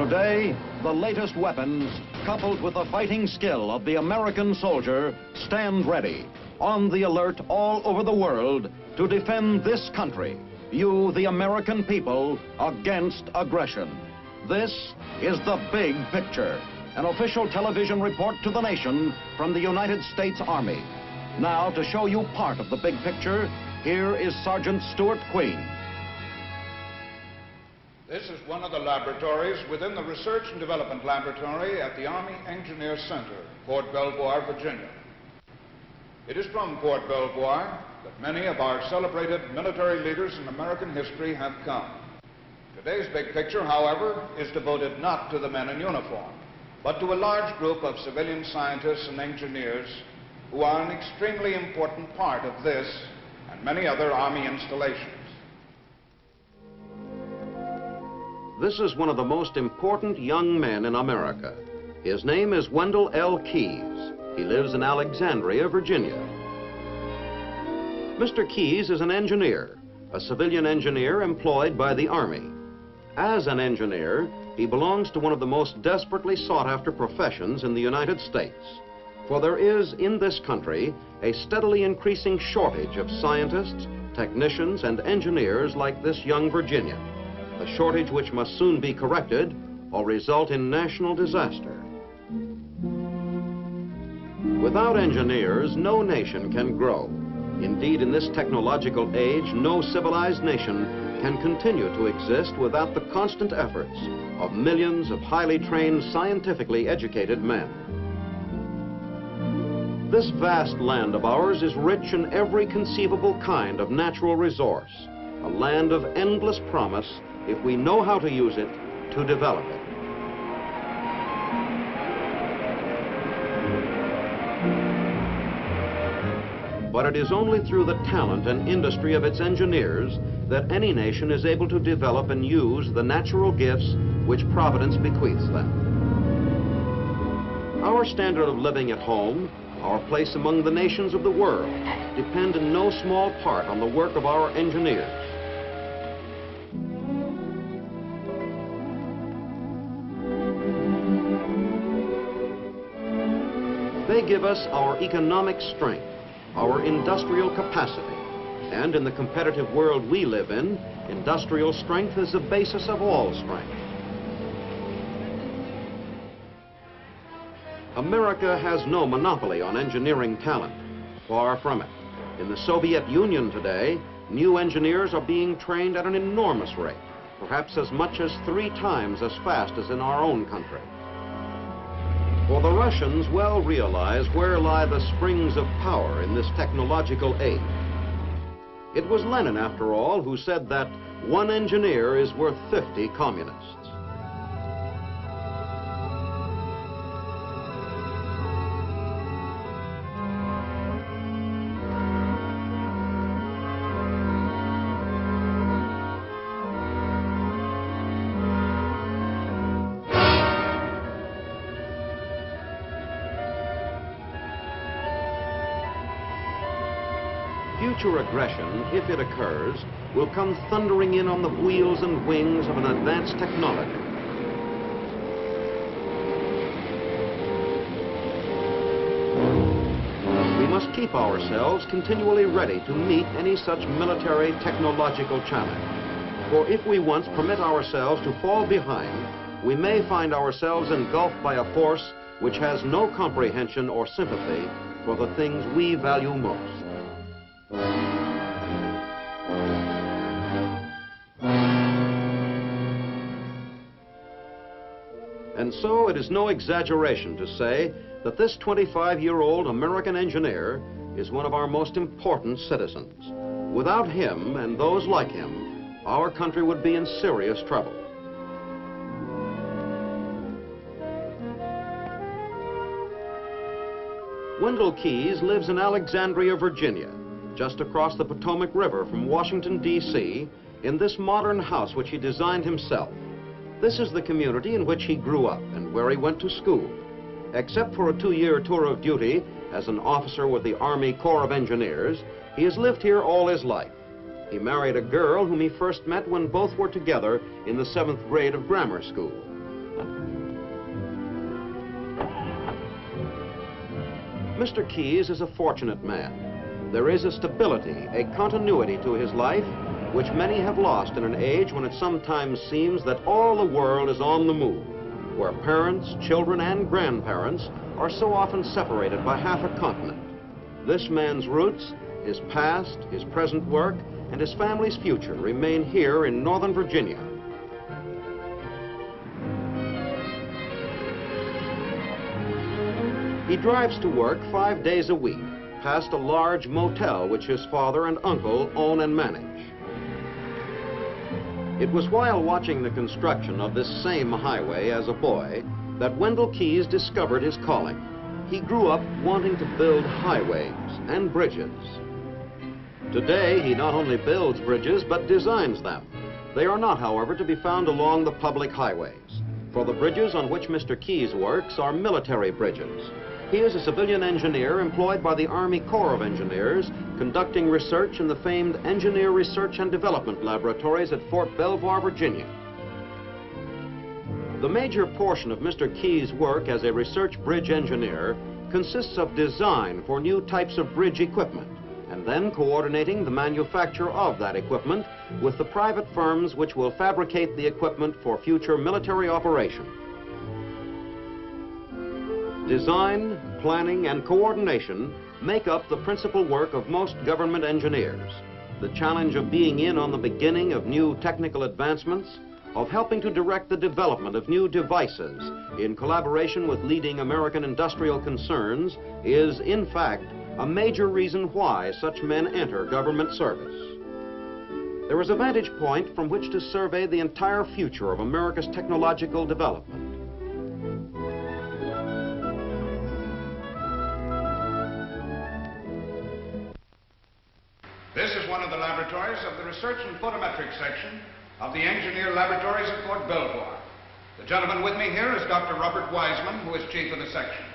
Today, the latest weapons, coupled with the fighting skill of the American soldier, stand ready, on the alert all over the world to defend this country, you, the American people, against aggression. This is The Big Picture, an official television report to the nation from the United States Army. Now, to show you part of the big picture, here is Sergeant Stuart Queen. This is one of the laboratories within the Research and Development Laboratory at the Army Engineer Center, Fort Belvoir, Virginia. It is from Fort Belvoir that many of our celebrated military leaders in American history have come. Today's big picture, however, is devoted not to the men in uniform, but to a large group of civilian scientists and engineers who are an extremely important part of this and many other Army installations. This is one of the most important young men in America. His name is Wendell L. Keyes. He lives in Alexandria, Virginia. Mr. Keyes is an engineer, a civilian engineer employed by the Army. As an engineer, he belongs to one of the most desperately sought-after professions in the United States. For there is, in this country, a steadily increasing shortage of scientists, technicians, and engineers like this young Virginian. A shortage which must soon be corrected or result in national disaster. Without engineers, no nation can grow. Indeed, in this technological age, no civilized nation can continue to exist without the constant efforts of millions of highly trained, scientifically educated men. This vast land of ours is rich in every conceivable kind of natural resource, a land of endless promise if we know how to use it to develop it. But it is only through the talent and industry of its engineers that any nation is able to develop and use the natural gifts which Providence bequeaths them. Our standard of living at home, our place among the nations of the world, depend in no small part on the work of our engineers. They give us our economic strength, our industrial capacity, and in the competitive world we live in, industrial strength is the basis of all strength. America has no monopoly on engineering talent. Far from it. In the Soviet Union today, new engineers are being trained at an enormous rate, perhaps as much as 3 times as fast as in our own country. For the Russians well realize where lie the springs of power in this technological age. It was Lenin, after all, who said that 1 engineer is worth 50 communists. Future aggression, if it occurs, will come thundering in on the wheels and wings of an advanced technology. We must keep ourselves continually ready to meet any such military technological challenge. For if we once permit ourselves to fall behind, we may find ourselves engulfed by a force which has no comprehension or sympathy for the things we value most. And so it is no exaggeration to say that this 25-year-old American engineer is one of our most important citizens. Without him and those like him, our country would be in serious trouble. Wendell Keyes lives in Alexandria, Virginia, just across the Potomac River from Washington, D.C., in this modern house which he designed himself. This is the community in which he grew up and where he went to school. Except for a 2-year tour of duty as an officer with the Army Corps of Engineers, he has lived here all his life. He married a girl whom he first met when both were together in the 7th grade of grammar school. Mr. Keyes is a fortunate man. There is a stability, a continuity to his life, which many have lost in an age when it sometimes seems that all the world is on the move, where parents, children, and grandparents are so often separated by half a continent. This man's roots, his past, his present work, and his family's future remain here in Northern Virginia. He drives to work 5 days a week, past a large motel which his father and uncle own and manage. It was while watching the construction of this same highway as a boy that Wendell Keyes discovered his calling. He grew up wanting to build highways and bridges. Today, he not only builds bridges, but designs them. They are not, however, to be found along the public highways, for the bridges on which Mr. Keyes works are military bridges. He is a civilian engineer employed by the Army Corps of Engineers, conducting research in the famed Engineer Research and Development Laboratories at Fort Belvoir, Virginia. The major portion of Mr. Keyes' work as a research bridge engineer consists of design for new types of bridge equipment, and then coordinating the manufacture of that equipment with the private firms which will fabricate the equipment for future military operation. Design, planning, and coordination make up the principal work of most government engineers. The challenge of being in on the beginning of new technical advancements, of helping to direct the development of new devices in collaboration with leading American industrial concerns is, in fact, a major reason why such men enter government service. There is a vantage point from which to survey the entire future of America's technological development. This is one of the laboratories of the Research and Photometrics section of the Engineer Laboratories at Fort Belvoir. The gentleman with me here is Dr. Robert Wiseman, who is chief of the section.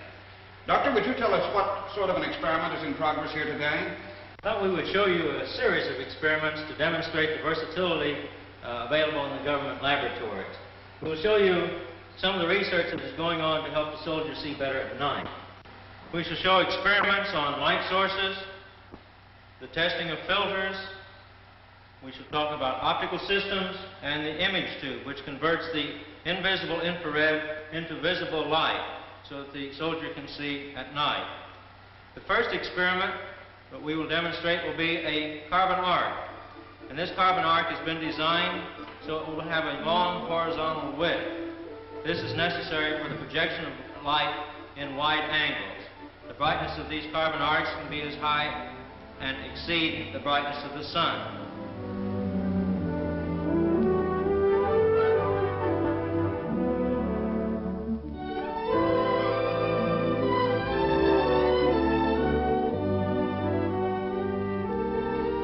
Doctor, would you tell us what sort of an experiment is in progress here today? I thought we would show you a series of experiments to demonstrate the versatility available in the government laboratories. We'll show you some of the research that is going on to help the soldier see better at night. We shall show experiments on light sources, the testing of filters. We shall talk about optical systems and the image tube, which converts the invisible infrared into visible light so that the soldier can see at night. The first experiment that we will demonstrate will be a carbon arc. And this carbon arc has been designed so it will have a long horizontal width. This is necessary for the projection of light in wide angles. The brightness of these carbon arcs can be as high and exceed the brightness of the sun.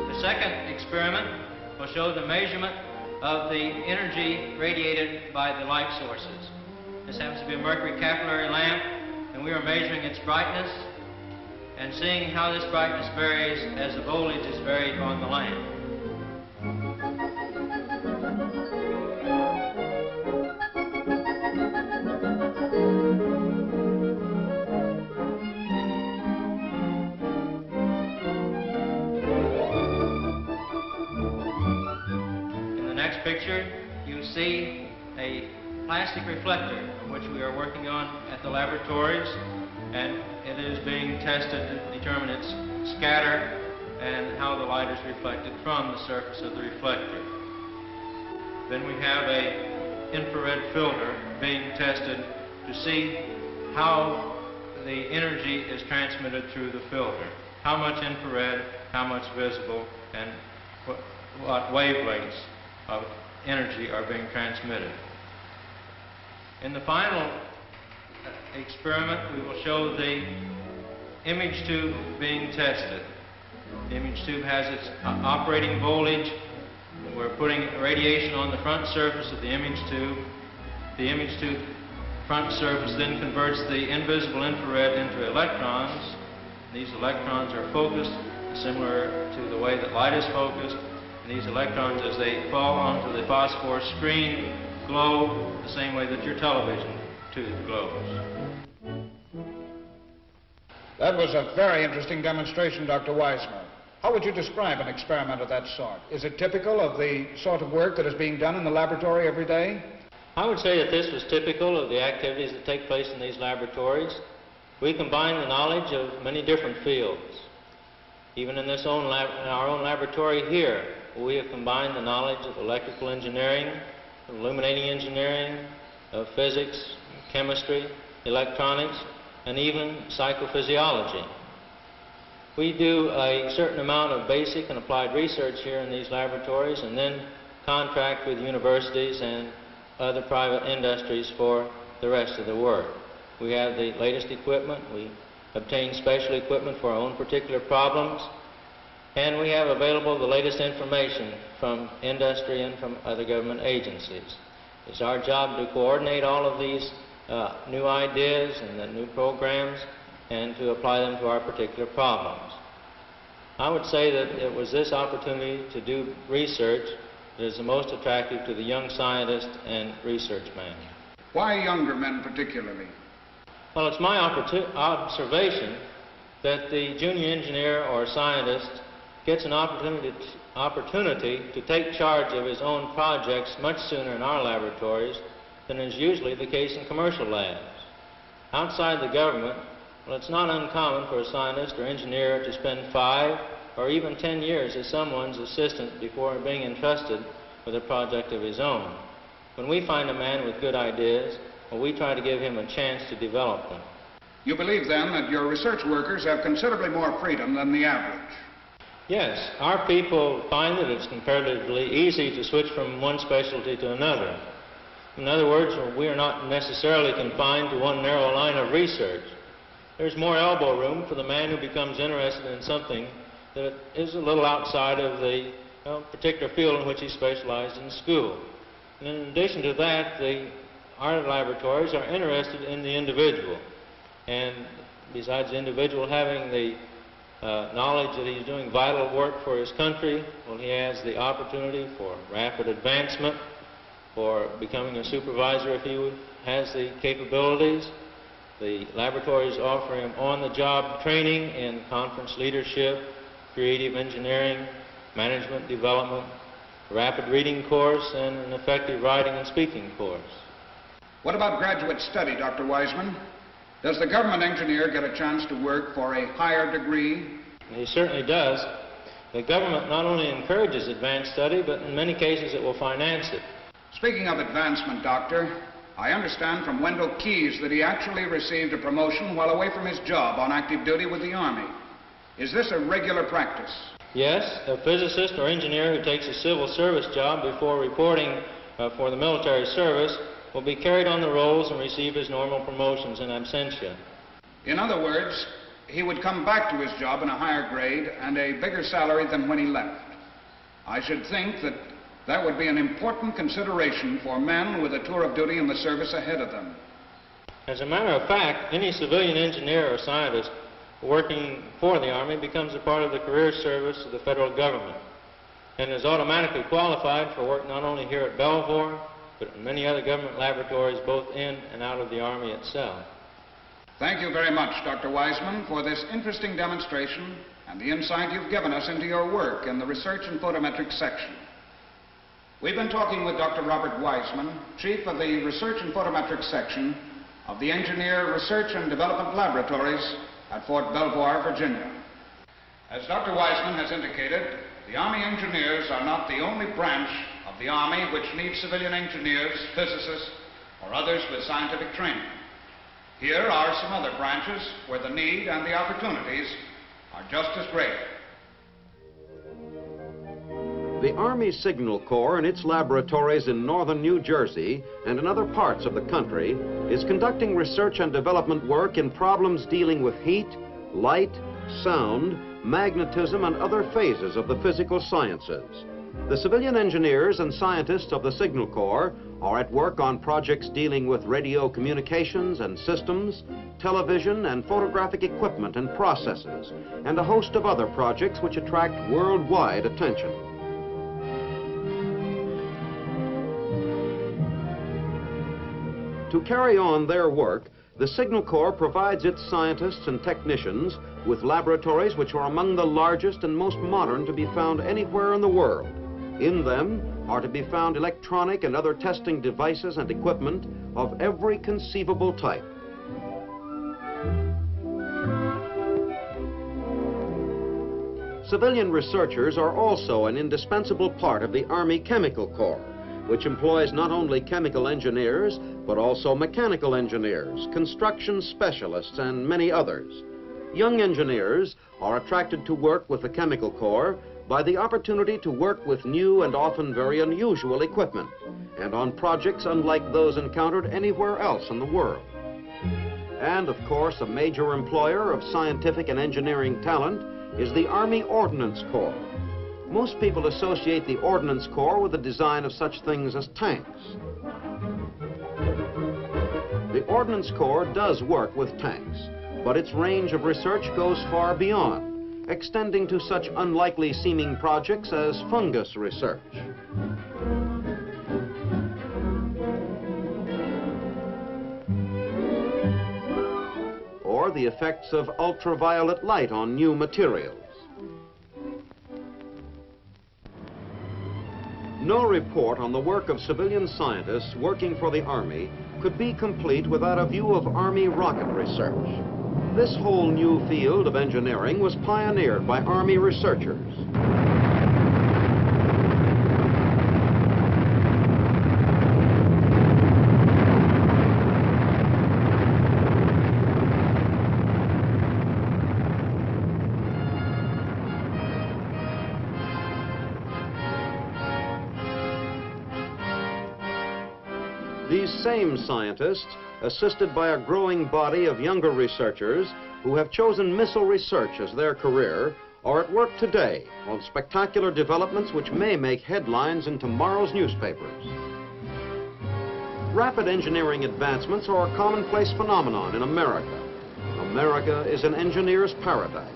The second experiment will show the measurement of the energy radiated by the light sources. This happens to be a mercury capillary lamp, and we are measuring its brightness and seeing how this brightness varies as the voltage is varied on the lamp. In the next picture, you see a plastic reflector which we are working on at the laboratories, and it is being tested to determine its scatter and how the light is reflected from the surface of the reflector. Then we have an infrared filter being tested to see how the energy is transmitted through the filter. How much infrared, how much visible, and what wavelengths of energy are being transmitted. In the final experiment, we will show the image tube being tested. The image tube has its operating voltage. We're putting radiation on the front surface of the image tube. The image tube front surface then converts the invisible infrared into electrons. These electrons are focused similar to the way that light is focused. And these electrons, as they fall onto the phosphor screen, glow the same way that your television tube glows. That was a very interesting demonstration, Dr. Wiseman. How would you describe an experiment of that sort? Is it typical of the sort of work that is being done in the laboratory every day? I would say that this was typical of the activities that take place in these laboratories. We combine the knowledge of many different fields. Even in our own laboratory here, we have combined the knowledge of electrical engineering, illuminating engineering, of physics, chemistry, electronics, and even psychophysiology. We do a certain amount of basic and applied research here in these laboratories and then contract with universities and other private industries for the rest of the work. We have the latest equipment, we obtain special equipment for our own particular problems, and we have available the latest information from industry and from other government agencies. It's our job to coordinate all of these new ideas and the new programs and to apply them to our particular problems. I would say that it was this opportunity to do research that is the most attractive to the young scientist and research man. Why younger men particularly? Well, it's my observation that the junior engineer or scientist gets an opportunity to take charge of his own projects much sooner in our laboratories than is usually the case in commercial labs. Outside the government, well, it's not uncommon for a scientist or engineer to spend 5 or even 10 years as someone's assistant before being entrusted with a project of his own. When we find a man with good ideas, well, we try to give him a chance to develop them. You believe, then, that your research workers have considerably more freedom than the average? Yes, our people find that it's comparatively easy to switch from one specialty to another. In other words, we are not necessarily confined to one narrow line of research. There's more elbow room for the man who becomes interested in something that is a little outside of the particular field in which he specialized in school. And in addition to that, our laboratories are interested in the individual. And besides the individual having the knowledge that he's doing vital work for his country, well, he has the opportunity for rapid advancement, for becoming a supervisor if he has the capabilities. The laboratories offer him on-the-job training in conference leadership, creative engineering, management development, a rapid reading course, and an effective writing and speaking course. What about graduate study, Dr. Wiseman? Does the government engineer get a chance to work for a higher degree? He certainly does. The government not only encourages advanced study, but in many cases it will finance it. Speaking of advancement, Doctor, I understand from Wendell Keyes that he actually received a promotion while away from his job on active duty with the Army. Is this a regular practice? Yes, a physicist or engineer who takes a civil service job before reporting for the military service will be carried on the rolls and receive his normal promotions in absentia. In other words, he would come back to his job in a higher grade and a bigger salary than when he left. I should think that that would be an important consideration for men with a tour of duty in the service ahead of them. As a matter of fact, any civilian engineer or scientist working for the Army becomes a part of the career service of the federal government and is automatically qualified for work not only here at Belvoir, but in many other government laboratories both in and out of the Army itself. Thank you very much, Dr. Wiseman, for this interesting demonstration and the insight you've given us into your work in the Research and Photometrics section. We've been talking with Dr. Robert Wiseman, Chief of the Research and Photometrics section of the Engineer Research and Development Laboratories at Fort Belvoir, Virginia. As Dr. Wiseman has indicated, the Army Engineers are not the only branch of the Army which needs civilian engineers, physicists, or others with scientific training. Here are some other branches where the need and the opportunities are just as great. The Army Signal Corps and its laboratories in northern New Jersey and in other parts of the country is conducting research and development work in problems dealing with heat, light, sound, magnetism, and other phases of the physical sciences. The civilian engineers and scientists of the Signal Corps are at work on projects dealing with radio communications and systems, television and photographic equipment and processes, and a host of other projects which attract worldwide attention. To carry on their work, the Signal Corps provides its scientists and technicians with laboratories which are among the largest and most modern to be found anywhere in the world. In them are to be found electronic and other testing devices and equipment of every conceivable type. Civilian researchers are also an indispensable part of the Army Chemical Corps, which employs not only chemical engineers, but also mechanical engineers, construction specialists, and many others. Young engineers are attracted to work with the Chemical Corps by the opportunity to work with new and often very unusual equipment, and on projects unlike those encountered anywhere else in the world. And of course, a major employer of scientific and engineering talent is the Army Ordnance Corps. Most people associate the Ordnance Corps with the design of such things as tanks. The Ordnance Corps does work with tanks, but its range of research goes far beyond, extending to such unlikely seeming projects as fungus research. Or the effects of ultraviolet light on new materials. No report on the work of civilian scientists working for the Army could be complete without a view of Army rocket research. This whole new field of engineering was pioneered by Army researchers. These same scientists, assisted by a growing body of younger researchers who have chosen missile research as their career, are at work today on spectacular developments which may make headlines in tomorrow's newspapers. Rapid engineering advancements are a commonplace phenomenon in America. America is an engineer's paradise.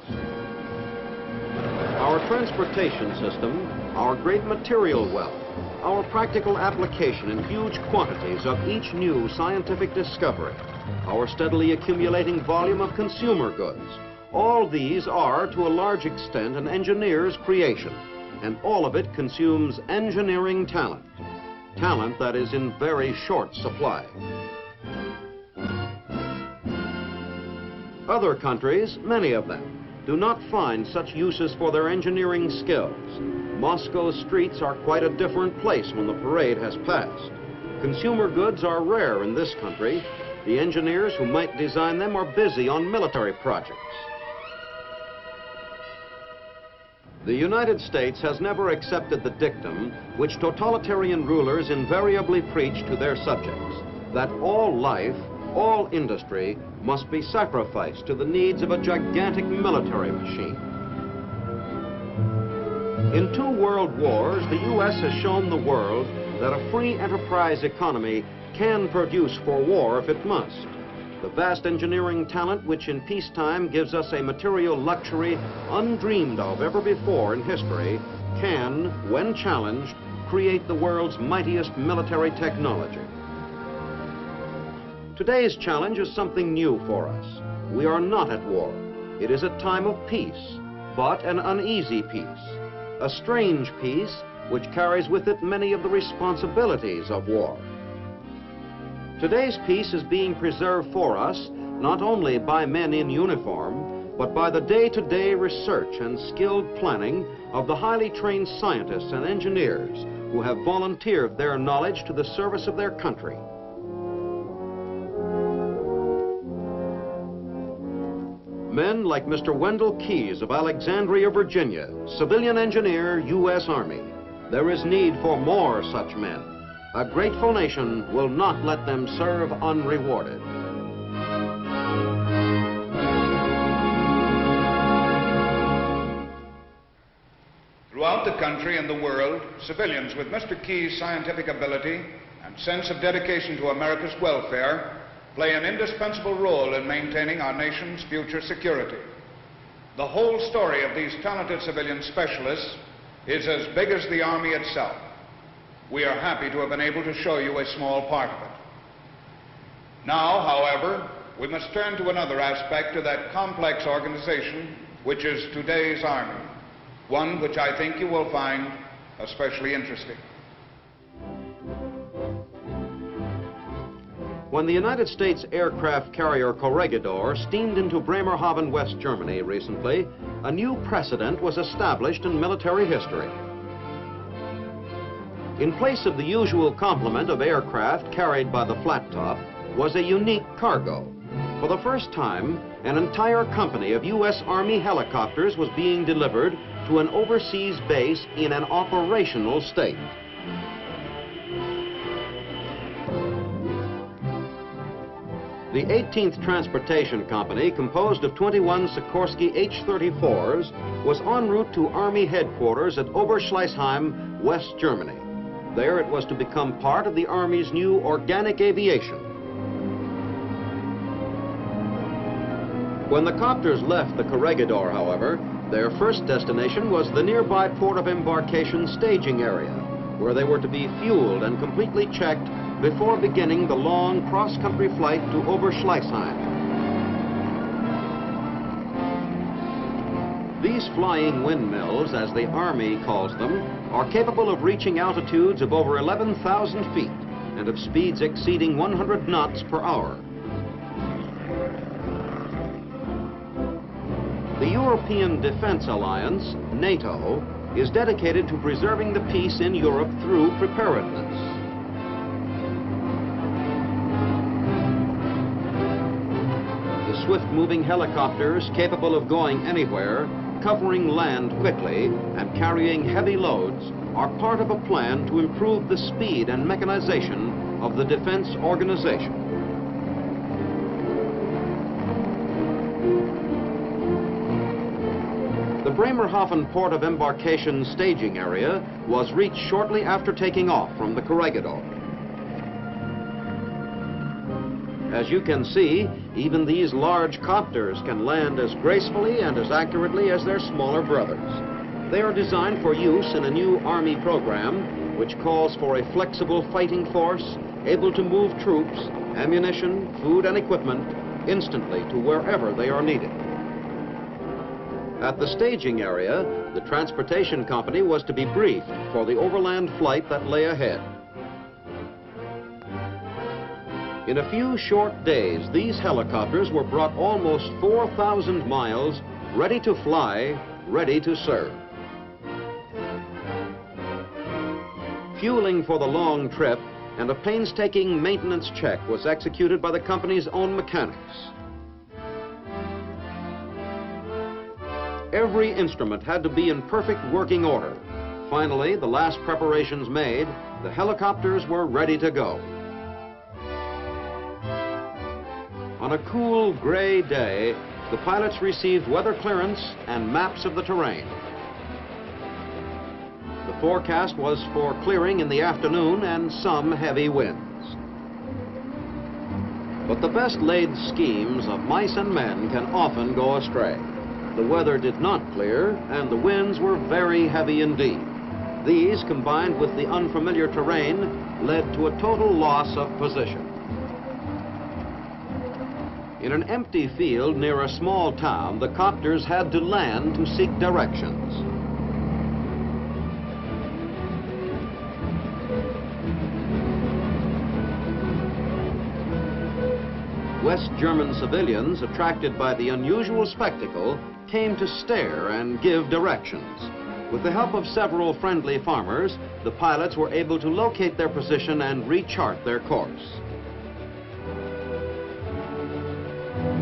Our transportation system, our great material wealth, our practical application in huge quantities of each new scientific discovery, our steadily accumulating volume of consumer goods, all these are, to a large extent, an engineer's creation, and all of it consumes engineering talent, talent that is in very short supply. Other countries, many of them, do not find such uses for their engineering skills. Moscow's streets are quite a different place when the parade has passed. Consumer goods are rare in this country. The engineers who might design them are busy on military projects. The United States has never accepted the dictum which totalitarian rulers invariably preach to their subjects, that all life, all industry must be sacrificed to the needs of a gigantic military machine. In 2 world wars, the U.S. has shown the world that a free enterprise economy can produce for war if it must. The vast engineering talent which in peacetime gives us a material luxury undreamed of ever before in history can, when challenged, create the world's mightiest military technology. Today's challenge is something new for us. We are not at war. It is a time of peace, but an uneasy peace. A strange peace which carries with it many of the responsibilities of war. Today's peace is being preserved for us not only by men in uniform, but by the day-to-day research and skilled planning of the highly trained scientists and engineers who have volunteered their knowledge to the service of their country. Men like Mr. Wendell Keyes of Alexandria, Virginia, civilian engineer, U.S. Army. There is need for more such men. A grateful nation will not let them serve unrewarded. Throughout the country and the world, civilians with Mr. Keyes' scientific ability and sense of dedication to America's welfare play an indispensable role in maintaining our nation's future security. The whole story of these talented civilian specialists is as big as the Army itself. We are happy to have been able to show you a small part of it. Now, however, we must turn to another aspect of that complex organization which is today's Army, one which I think you will find especially interesting. When the United States aircraft carrier Corregidor steamed into Bremerhaven, West Germany recently, a new precedent was established in military history. In place of the usual complement of aircraft carried by the flat top was a unique cargo. For the first time, an entire company of U.S. Army helicopters was being delivered to an overseas base in an operational state. The 18th Transportation Company, composed of 21 Sikorsky H-34s, was en route to Army headquarters at Oberschleißheim, West Germany. There it was to become part of the Army's new organic aviation. When the copters left the Corregidor, however, their first destination was the nearby port of embarkation staging area, where they were to be fueled and completely checked before beginning the long cross-country flight to Oberschleißheim. These flying windmills, as the Army calls them, are capable of reaching altitudes of over 11,000 feet and of speeds exceeding 100 knots per hour. The European Defense Alliance, NATO, is dedicated to preserving the peace in Europe through preparedness. The swift-moving helicopters capable of going anywhere, covering land quickly, and carrying heavy loads are part of a plan to improve the speed and mechanization of the defense organization. The Bremerhaven port of embarkation staging area was reached shortly after taking off from the Corregidor. As you can see, even these large copters can land as gracefully and as accurately as their smaller brothers. They are designed for use in a new Army program which calls for a flexible fighting force able to move troops, ammunition, food, and equipment instantly to wherever they are needed. At the staging area, the transportation company was to be briefed for the overland flight that lay ahead. In a few short days, these helicopters were brought almost 4,000 miles, ready to fly, ready to serve. Fueling for the long trip and a painstaking maintenance check was executed by the company's own mechanics. Every instrument had to be in perfect working order. Finally, the last preparations made, the helicopters were ready to go. On a cool, gray day, the pilots received weather clearance and maps of the terrain. The forecast was for clearing in the afternoon and some heavy winds. But the best laid schemes of mice and men can often go astray. The weather did not clear, and the winds were very heavy indeed. These, combined with the unfamiliar terrain, led to a total loss of position. In an empty field near a small town, the copters had to land to seek directions. West German civilians, attracted by the unusual spectacle, came to stare and give directions. With the help of several friendly farmers, the pilots were able to locate their position and rechart their course.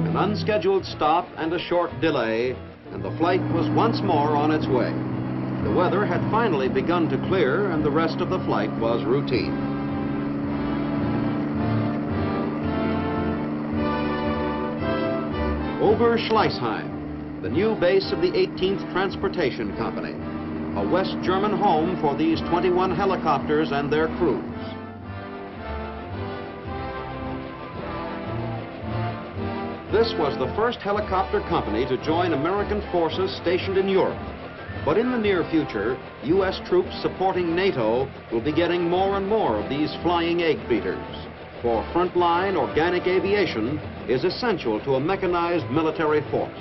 An unscheduled stop and a short delay, and the flight was once more on its way. The weather had finally begun to clear, and the rest of the flight was routine. Oberschleißheim, the new base of the 18th Transportation Company, a West German home for these 21 helicopters and their crews. This was the first helicopter company to join American forces stationed in Europe. But in the near future, U.S. troops supporting NATO will be getting more and more of these flying egg beaters. for frontline organic aviation is essential to a mechanized military force.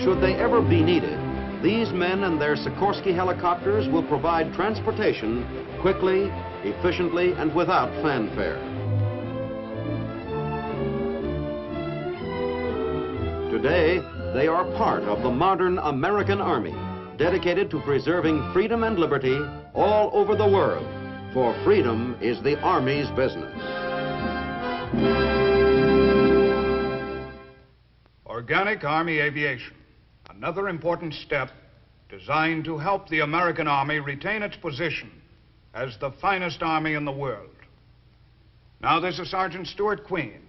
Should they ever be needed, these men and their Sikorsky helicopters will provide transportation quickly, efficiently, and without fanfare. Today, they are part of the modern American Army, dedicated to preserving freedom and liberty all over the world, for freedom is the Army's business. Organic Army aviation, another important step designed to help the American Army retain its position as the finest army in the world. Now this is Sergeant Stuart Queen,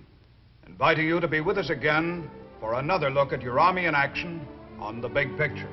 inviting you to be with us again for another look at your Army in action on The Big Picture.